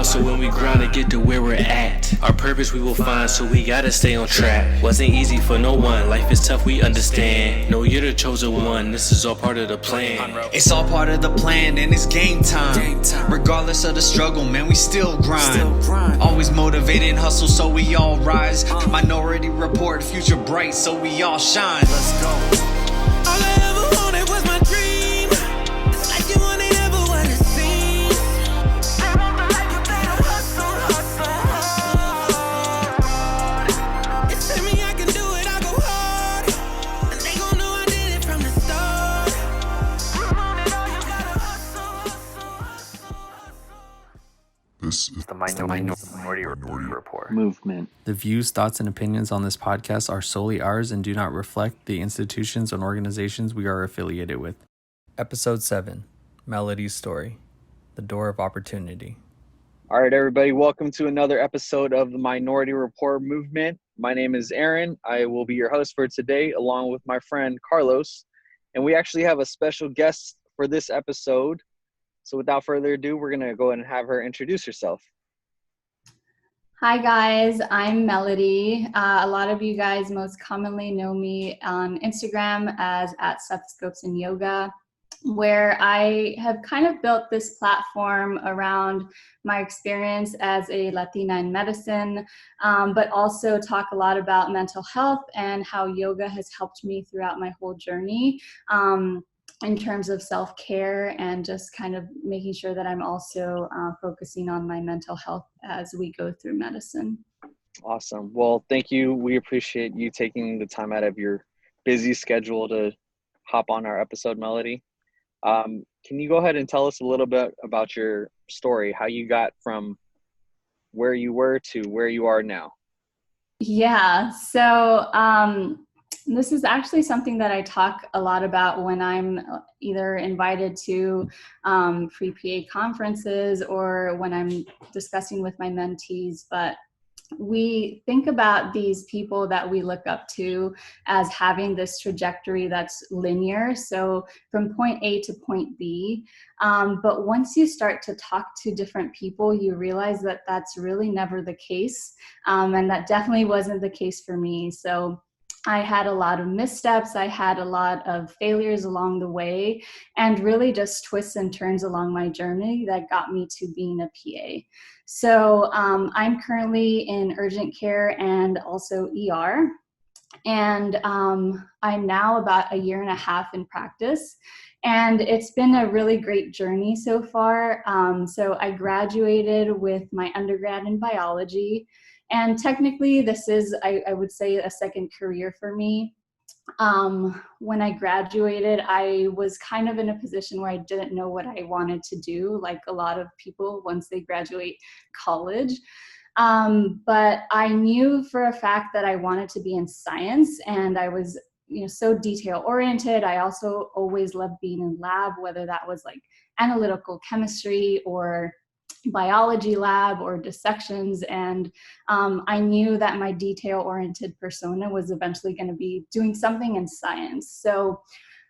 hustle when we grind to get to where we're at. Our purpose we will find, so we gotta stay on track. Wasn't easy for no one, life is tough, we understand. No, you're the chosen one, this is all part of the plan. It's all part of the plan and it's game time. Regardless of the struggle, man, we still grind. Always motivated and hustle, so we all rise. Minority Report, future bright, so we all shine. Let's go. All I ever wanted was my dream. It's like you want it ever what it seems. I want the life you better hustle, hustle hard. You tell me I can do it, I go hard. And they gon' know I did it from the start. You want it all, you gotta hustle, hustle, hustle. This is The Minority Report Movement. The views, thoughts, and opinions on this podcast are solely ours and do not reflect the institutions and organizations we are affiliated with. Episode 7, Melody's Story, The Door of Opportunity. All right, everybody, welcome to another episode of the Minority Rapport Movement. My name is Aaron. I will be your host for today, along with my friend Carlos. And we actually have a special guest for this episode. So without further ado, we're going to go ahead and have her introduce herself. Hi guys, I'm Melody. A lot of you guys most commonly know me on Instagram as @StethoscopesandYoga, where I have kind of built this platform around my experience as a Latina in medicine, but also talk a lot about mental health and how yoga has helped me throughout my whole journey. In terms of self-care and just kind of making sure that I'm also focusing on my mental health as we go through medicine. Awesome. Well, thank you. We appreciate you taking the time out of your busy schedule to hop on our episode, Melody. Can you go ahead and tell us a little bit about your story, how you got from where you were to where you are now? Yeah, so this is actually something that I talk a lot about when I'm either invited to free PA conferences or when I'm discussing with my mentees. But we think about these people that we look up to as having this trajectory that's linear, so from point A to point B. But once you start to talk to different people, you realize that that's really never the case. And that definitely wasn't the case for me. So I had a lot of missteps, I had a lot of failures along the way, and really just twists and turns along my journey that got me to being a PA. So I'm currently in urgent care and also ER, and I'm now about a year and a half in practice. And it's been a really great journey so far. So I graduated with my undergrad in biology. And technically, this is, I would say, a second career for me. When I graduated, I was kind of in a position where I didn't know what I wanted to do, like a lot of people once they graduate college. But I knew for a fact that I wanted to be in science, and I was so detail oriented. I also always loved being in lab, whether that was like analytical chemistry or biology lab or dissections, and I knew that my detail-oriented persona was eventually going to be doing something in science. So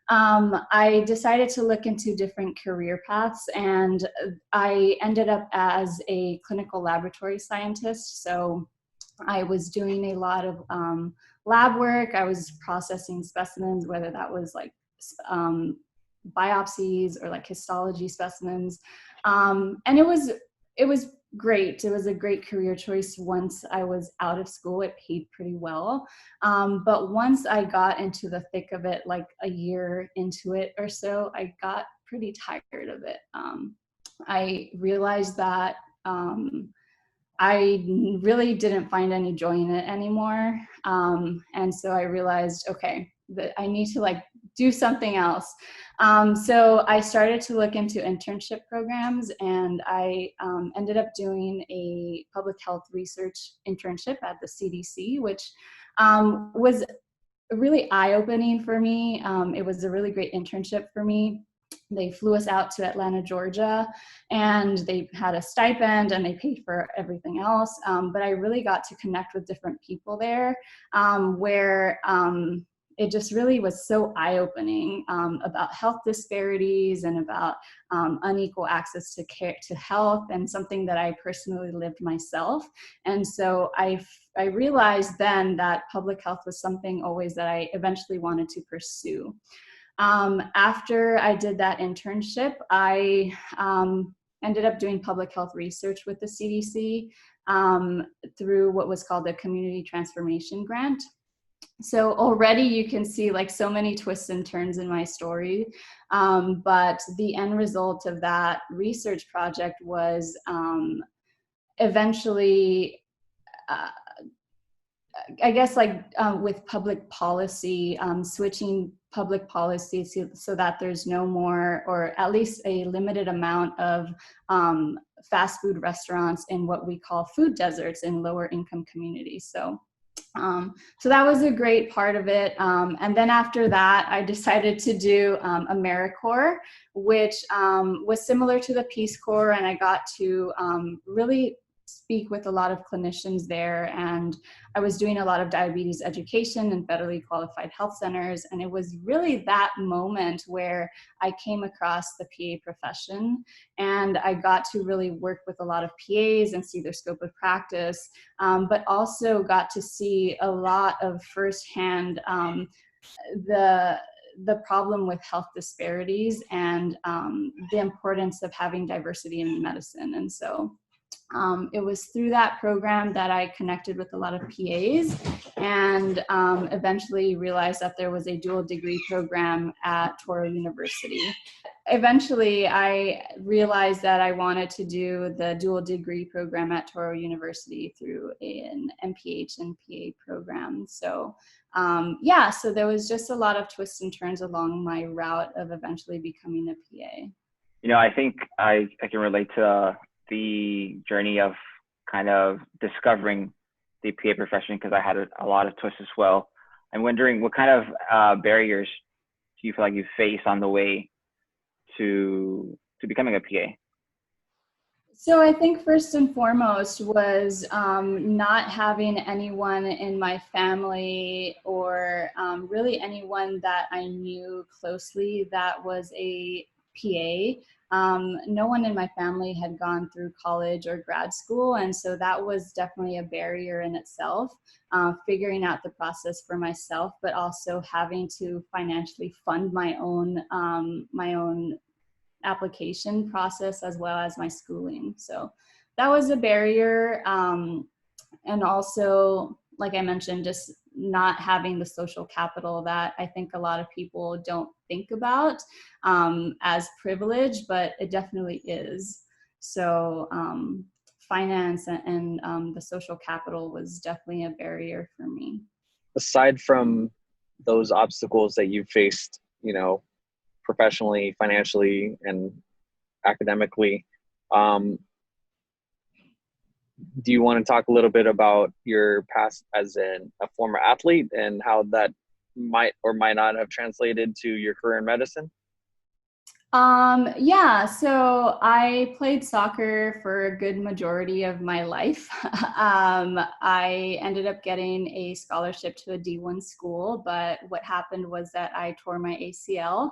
I decided to look into different career paths, and I ended up as a clinical laboratory scientist. So I was doing a lot of lab work. I was processing specimens, whether that was like biopsies or like histology specimens. And it was great. It was a great career choice. Once I was out of school, it paid pretty well. But once I got into the thick of it, like a year into it or so, I got pretty tired of it. I realized that I really didn't find any joy in it anymore. And so I realized, okay, that I need to do something else. So I started to look into internship programs, and I ended up doing a public health research internship at the CDC, which was really eye-opening for me. It was a really great internship for me. They flew us out to Atlanta, Georgia, and they had a stipend and they paid for everything else. But I really got to connect with different people there, where it just really was so eye-opening about health disparities and about unequal access to care, to health, and something that I personally lived myself. And so I realized then that public health was something always that I eventually wanted to pursue. After I did that internship, I ended up doing public health research with the CDC through what was called the Community Transformation Grant. So already you can see like so many twists and turns in my story, but the end result of that research project was eventually I guess like with public policy, switching public policy so that there's no more, or at least a limited amount of fast food restaurants in what we call food deserts in lower income communities. So that was a great part of it. And then after that, I decided to do AmeriCorps, which was similar to the Peace Corps, and I got to really speak with a lot of clinicians there, and I was doing a lot of diabetes education in federally qualified health centers, and it was really that moment where I came across the PA profession, and I got to really work with a lot of PAs and see their scope of practice, but also got to see a lot of firsthand the problem with health disparities and the importance of having diversity in medicine. And so it was through that program that I connected with a lot of PAs, and eventually realized that there was a dual degree program at Touro University. Eventually, I realized that I wanted to do the dual degree program at Touro University through an MPH and PA program. So so there was just a lot of twists and turns along my route of eventually becoming a PA. You know, I think I can relate to the journey of kind of discovering the PA profession, because I had a lot of twists as well. I'm wondering what kind of barriers do you feel like you face on the way to becoming a PA? So I think first and foremost was not having anyone in my family or really anyone that I knew closely that was a PA. No one in my family had gone through college or grad school, and so that was definitely a barrier in itself, figuring out the process for myself, but also having to financially fund my own application process as well as my schooling. So that was a barrier. And also, like I mentioned, just not having the social capital that I think a lot of people don't think about as privilege, but it definitely is. So finance and the social capital was definitely a barrier for me. Aside from those obstacles that you faced, you know, professionally, financially, and academically, do you want to talk a little bit about your past as a former athlete and how that might or might not have translated to your career in medicine? So I played soccer for a good majority of my life. I ended up getting a scholarship to a D1 school, but what happened was that I tore my ACL,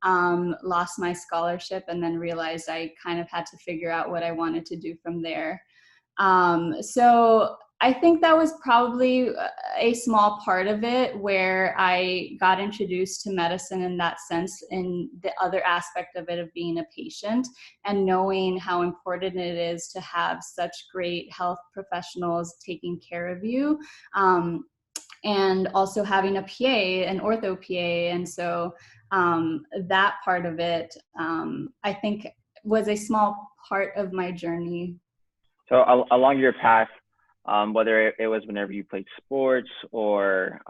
lost my scholarship, and then realized I kind of had to figure out what I wanted to do from there. So I think that was probably a small part of it, where I got introduced to medicine in that sense, in the other aspect of it of being a patient and knowing how important it is to have such great health professionals taking care of you. And also having a PA, an ortho PA. And so that part of it, I think was a small part of my journey. So along your path, whether it was whenever you played sports or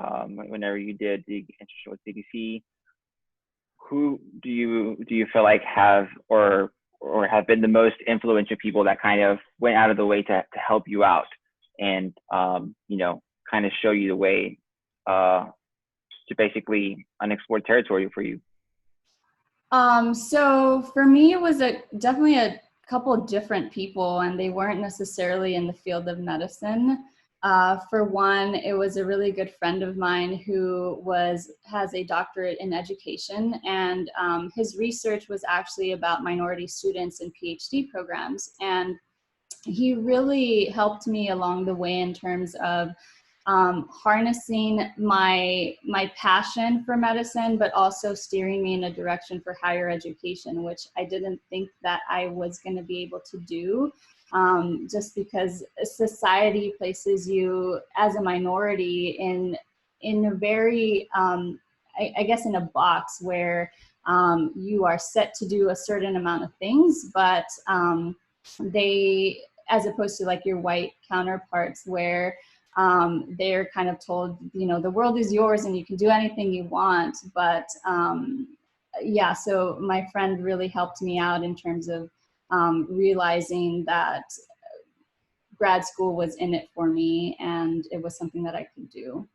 whenever you did the internship with CDC, who do you feel like have or have been the most influential people that kind of went out of the way to help you out and kind of show you the way to basically unexplored territory for you? So for me, it was definitely a couple of different people, and they weren't necessarily in the field of medicine. For one, it was a really good friend of mine who has a doctorate in education, and his research was actually about minority students in PhD programs. And he really helped me along the way in terms of harnessing my passion for medicine, but also steering me in a direction for higher education, which I didn't think that I was going to be able to do, just because society places you as a minority in a very, I guess, in a box where you are set to do a certain amount of things, but they, as opposed to like your white counterparts, where they're kind of told, you know, the world is yours and you can do anything you want. But yeah, so my friend really helped me out in terms of realizing that grad school was in it for me and it was something that I could do.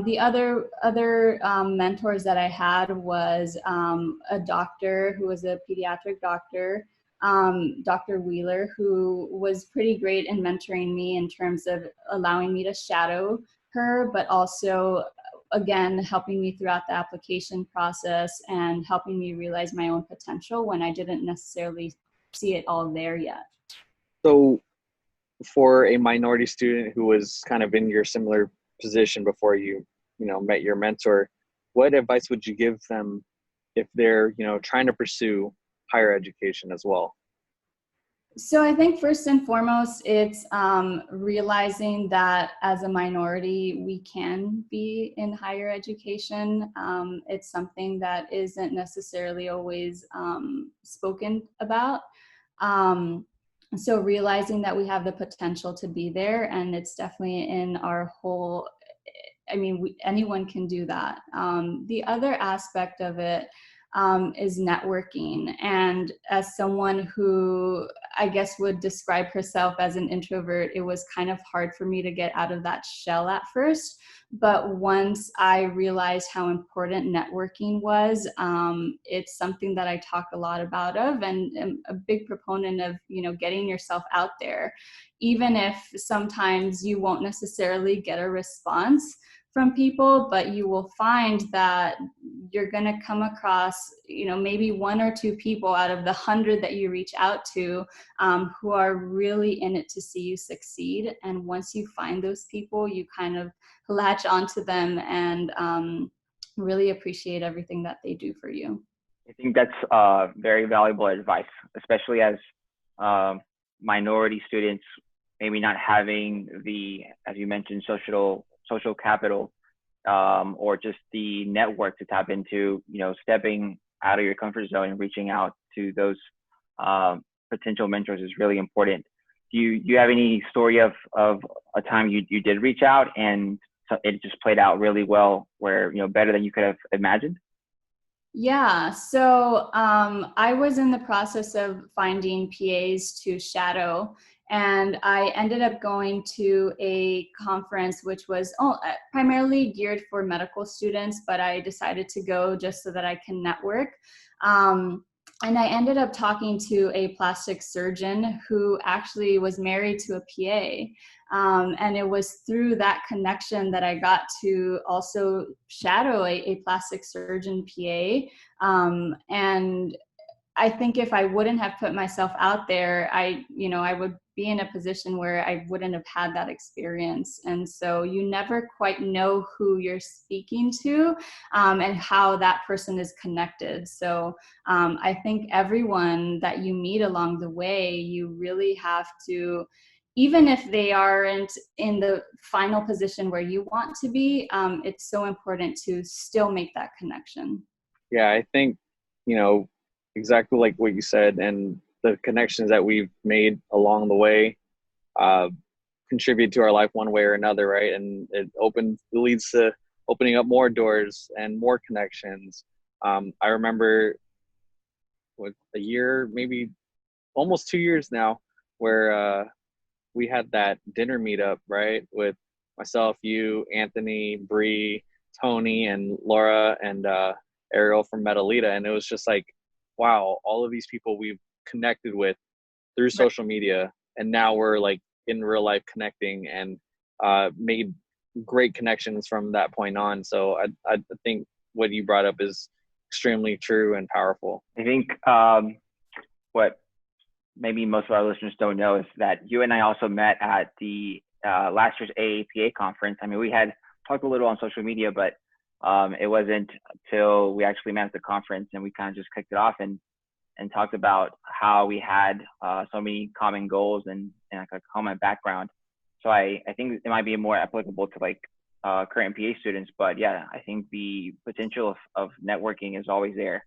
The other mentors that I had was a doctor who was a pediatric doctor, Dr. Wheeler, who was pretty great in mentoring me in terms of allowing me to shadow her, but also, again, helping me throughout the application process and helping me realize my own potential when I didn't necessarily see it all there yet. So for a minority student who was kind of in your similar position before you met your mentor, what advice would you give them if they're trying to pursue higher education as well? So I think first and foremost, it's realizing that as a minority, we can be in higher education. It's something that isn't necessarily always spoken about. So realizing that we have the potential to be there, and it's definitely in our whole, I mean, anyone can do that. The other aspect of it is networking. And as someone who I guess would describe herself as an introvert, it was kind of hard for me to get out of that shell at first. But once I realized how important networking was, it's something that I talk a lot about and am a big proponent of, getting yourself out there, even if sometimes you won't necessarily get a response from people, but you will find that you're going to come across, maybe one or two people out of the 100 that you reach out to who are really in it to see you succeed. And once you find those people, you kind of latch onto them and really appreciate everything that they do for you. I think that's very valuable advice, especially as minority students, maybe not having the, as you mentioned, social capital, or just the network to tap into. Stepping out of your comfort zone and reaching out to those potential mentors is really important. Do you have any story of a time you did reach out and it just played out really well, where better than you could have imagined? Yeah, so I was in the process of finding PAs to shadow, and I ended up going to a conference which was primarily geared for medical students, but I decided to go just so that I can network. And I ended up talking to a plastic surgeon who actually was married to a PA. And it was through that connection that I got to also shadow a plastic surgeon PA. And I think if I wouldn't have put myself out there, I would be in a position where I wouldn't have had that experience. And so you never quite know who you're speaking to and how that person is connected. So I think everyone that you meet along the way, you really have to, even if they aren't in the final position where you want to be, it's so important to still make that connection. Yeah, I think, exactly like what you said, and the connections that we've made along the way contribute to our life one way or another, right? And it leads to opening up more doors and more connections. I remember a year, maybe almost 2 years now, where we had that dinner meetup, right? With myself, you, Anthony, Bree, Tony, and Laura, and Ariel from Metalita. And it was just like, wow, all of these people we've connected with through social media, and now we're like in real life connecting. And made great connections from that point on. So I think what you brought up is extremely true and powerful. I think what maybe most of our listeners don't know is that you and I also met at the last year's AAPA conference. I mean, we had talked a little on social media, but it wasn't until we actually met at the conference and we kind of just kicked it off and talked about how we had so many common goals and like a common background. So I think it might be more applicable to like current PA students, but yeah, I think the potential of networking is always there.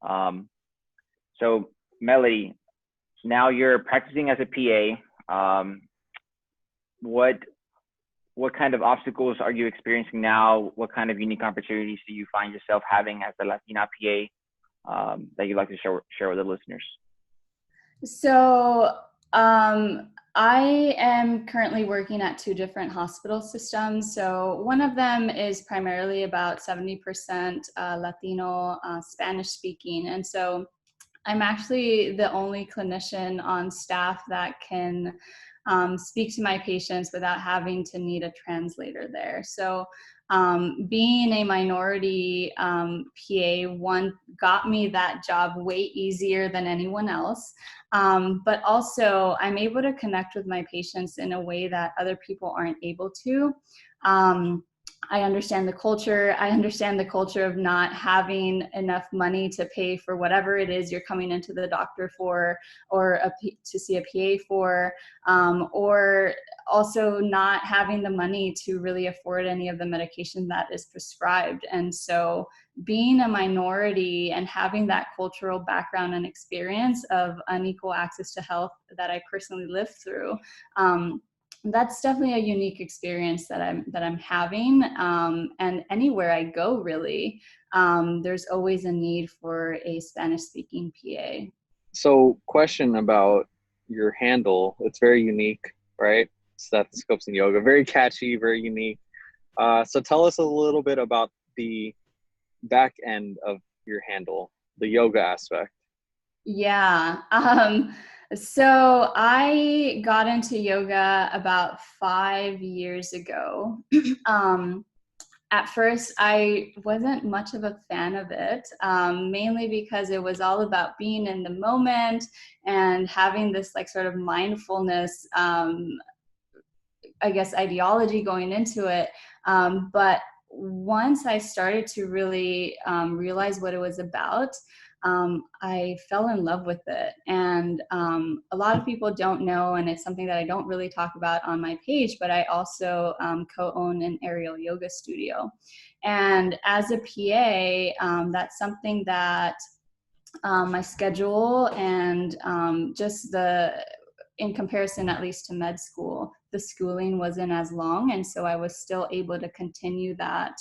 So Melody, now you're practicing as a PA. What kind of obstacles are you experiencing now? What kind of unique opportunities do you find yourself having as a Latina PA that you'd like to share with the listeners? So I am currently working at 2 different hospital systems. So one of them is primarily about 70% Latino, Spanish speaking. And so I'm actually the only clinician on staff that can speak to my patients without having to need a translator there. So being a minority PA, got me that job way easier than anyone else. But also I'm able to connect with my patients in a way that other people aren't able to. I understand the culture. I understand the culture of not having enough money to pay for whatever it is you're coming into the doctor for, or to see a PA for, or also not having the money to really afford any of the medication that is prescribed. And so being a minority and having that cultural background and experience of unequal access to health that I personally lived through, that's definitely a unique experience that I'm having. And anywhere I go, really, there's always a need for a Spanish-speaking PA. So, question about your handle. It's very unique, right? Stethoscopes and yoga, very catchy, very unique. So tell us a little bit about the back end of your handle, the yoga aspect. Yeah. So I got into yoga about 5 years ago. At first, I wasn't much of a fan of it, mainly because it was all about being in the moment and having this like sort of mindfulness, I guess, ideology going into it. But once I started to really realize what it was about, I fell in love with it. And a lot of people don't know, and it's something that I don't really talk about on my page, but I also co-own an aerial yoga studio. And as a PA, that's something that my schedule and just in comparison, at least to med school, the schooling wasn't as long. And so I was still able to continue that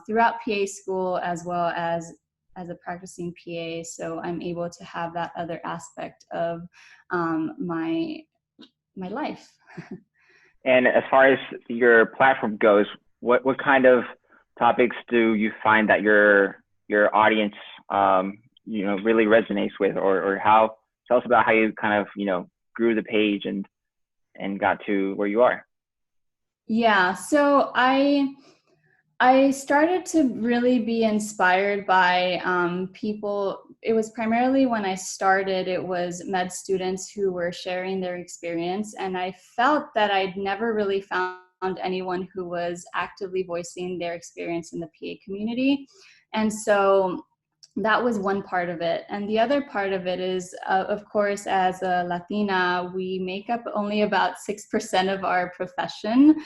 throughout PA school as well as a practicing PA. So I'm able to have that other aspect of my life. And as far as your platform goes, what kind of topics do you find that your audience really resonates with, or how? Tell us about how you kind of grew the page and got to where you are. Yeah, so I started to really be inspired by people. It was primarily when I started, it was med students who were sharing their experience. And I felt that I'd never really found anyone who was actively voicing their experience in the PA community. And so that was one part of it. And the other part of it is, of course, as a Latina, we make up only about 6% of our profession.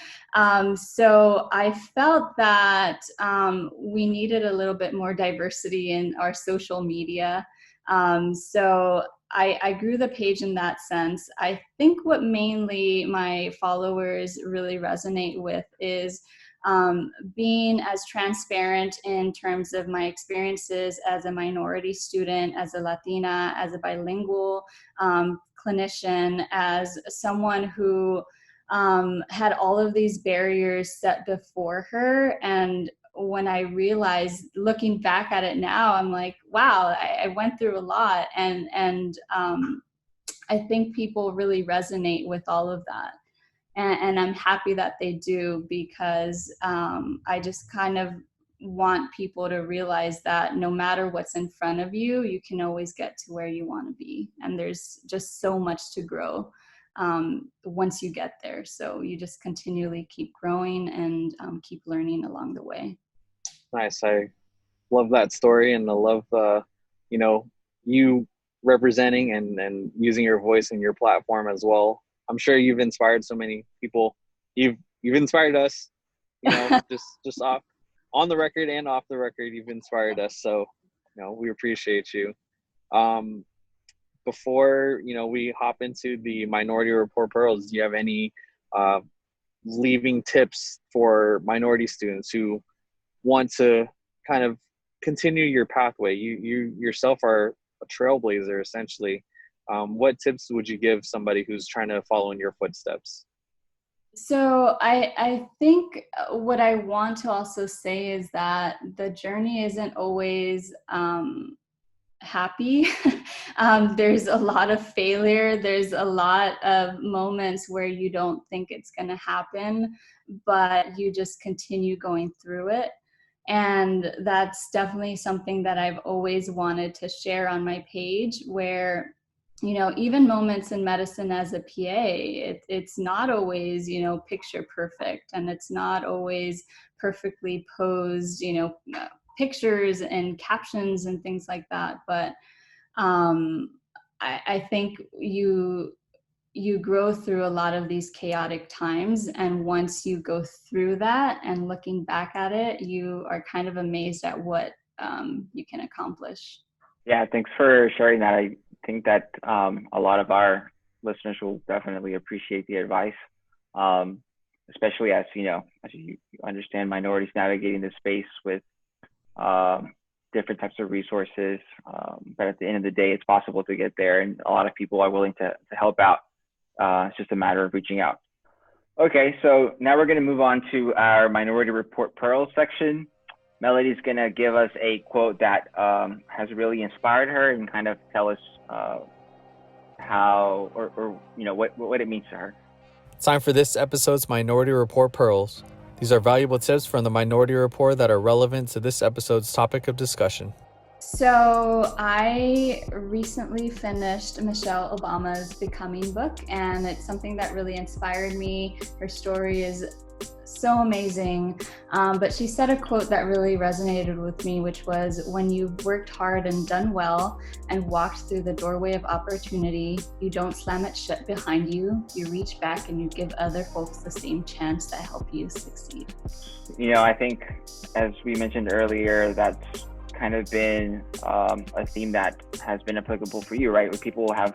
So I felt that we needed a little bit more diversity in our social media. So I grew the page in that sense. I think what mainly my followers really resonate with is being as transparent in terms of my experiences as a minority student, as a Latina, as a bilingual clinician, as someone who had all of these barriers set before her. And when I realized, looking back at it now, I'm like, wow, I went through a lot. And I think people really resonate with all of that. And I'm happy that they do, because I just kind of want people to realize that no matter what's in front of you, you can always get to where you want to be. And there's just so much to grow once you get there. So you just continually keep growing and keep learning along the way. Nice. I love that story, and I love, you representing and using your voice and your platform as well. I'm sure you've inspired so many people. You've inspired us, just off on the record and off the record. You've inspired us, so we appreciate you. Before we hop into the Minority Report Pearls, do you have any leaving tips for minority students who want to kind of continue your pathway? You yourself are a trailblazer, essentially. What tips would you give somebody who's trying to follow in your footsteps? So I think what I want to also say is that the journey isn't always happy. There's a lot of failure. There's a lot of moments where you don't think it's going to happen, but you just continue going through it. And that's definitely something that I've always wanted to share on my page, where even moments in medicine as a PA, it's not always, picture perfect, and it's not always perfectly posed, pictures and captions and things like that. But I think you grow through a lot of these chaotic times, and once you go through that and looking back at it, you are kind of amazed at what you can accomplish. Yeah, thanks for sharing that. I think that a lot of our listeners will definitely appreciate the advice, especially as you understand minorities navigating the space with different types of resources. But at the end of the day, it's possible to get there, and a lot of people are willing to help out. It's just a matter of reaching out. Okay, so now we're going to move on to our Minority Report Pearls section. Melody's going to give us a quote that has really inspired her and kind of tell us how or what it means to her. It's time for this episode's Minority Report Pearls. These are valuable tips from the Minority Report that are relevant to this episode's topic of discussion. So I recently finished Michelle Obama's Becoming book, and it's something that really inspired me. Her story is so amazing, but she said a quote that really resonated with me, which was, when you've worked hard and done well and walked through the doorway of opportunity, you don't slam it shut behind you. You reach back and you give other folks the same chance to help you succeed. I think, as we mentioned earlier, that's kind of been a theme that has been applicable for you, right? Where people have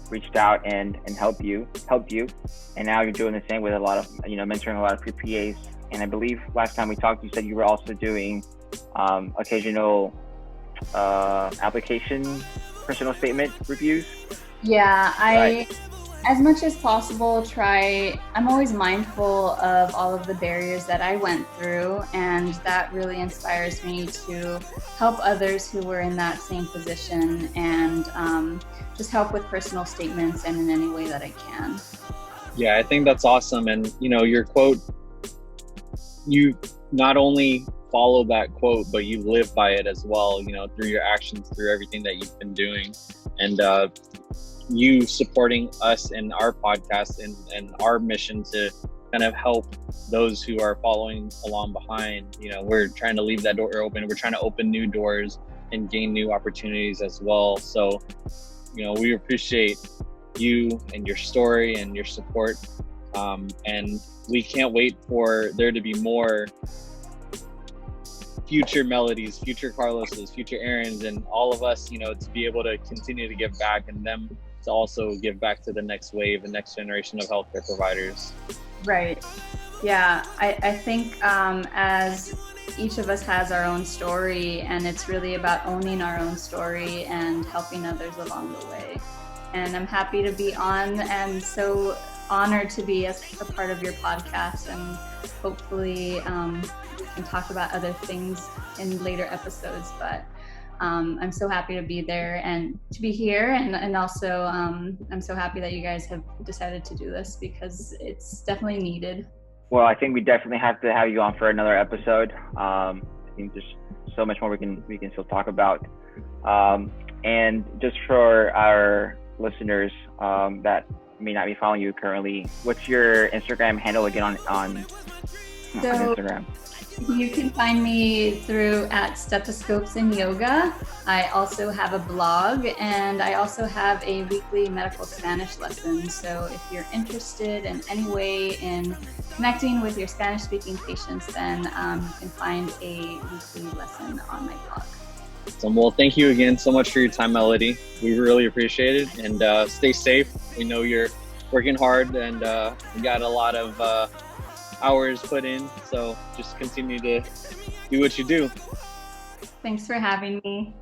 reached out and helped you, and now you're doing the same with a lot of, mentoring a lot of PPAs. And I believe last time we talked, you said you were also doing occasional application personal statement reviews. Yeah, Right. As much as possible, I'm always mindful of all of the barriers that I went through, and that really inspires me to help others who were in that same position, and just help with personal statements and in any way that I can. Yeah, I think that's awesome. And, your quote, you not only follow that quote, but you live by it as well, through your actions, through everything that you've been doing. And you supporting us in our podcast and our mission to kind of help those who are following along behind. We're trying to leave that door open. We're trying to open new doors and gain new opportunities as well. So, we appreciate you and your story and your support. And we can't wait for there to be more future Melodies, future Carloses, future Aarons, and all of us, to be able to continue to give back, and them to also give back to the next wave, the next generation of healthcare providers. Right. Yeah, I think as each of us has our own story, and it's really about owning our own story and helping others along the way. And I'm happy to be on, and so honored to be a part of your podcast, and hopefully we can talk about other things in later episodes. But I'm so happy to be there and to be here. And also, I'm so happy that you guys have decided to do this because it's definitely needed. Well, I think we definitely have to have you on for another episode. I think there's so much more we can still talk about. And just for our listeners that may not be following you currently, what's your Instagram handle again on Instagram? You can find me through at Stethoscopes in Yoga. I also have a blog, and I also have a weekly medical Spanish lesson. So if you're interested in any way in connecting with your Spanish-speaking patients, then you can find a weekly lesson on my blog. So, well, thank you again so much for your time, Melody. We really appreciate it, and stay safe. We know you're working hard, and you got a lot of hours put in, so just continue to do what you do. Thanks for having me.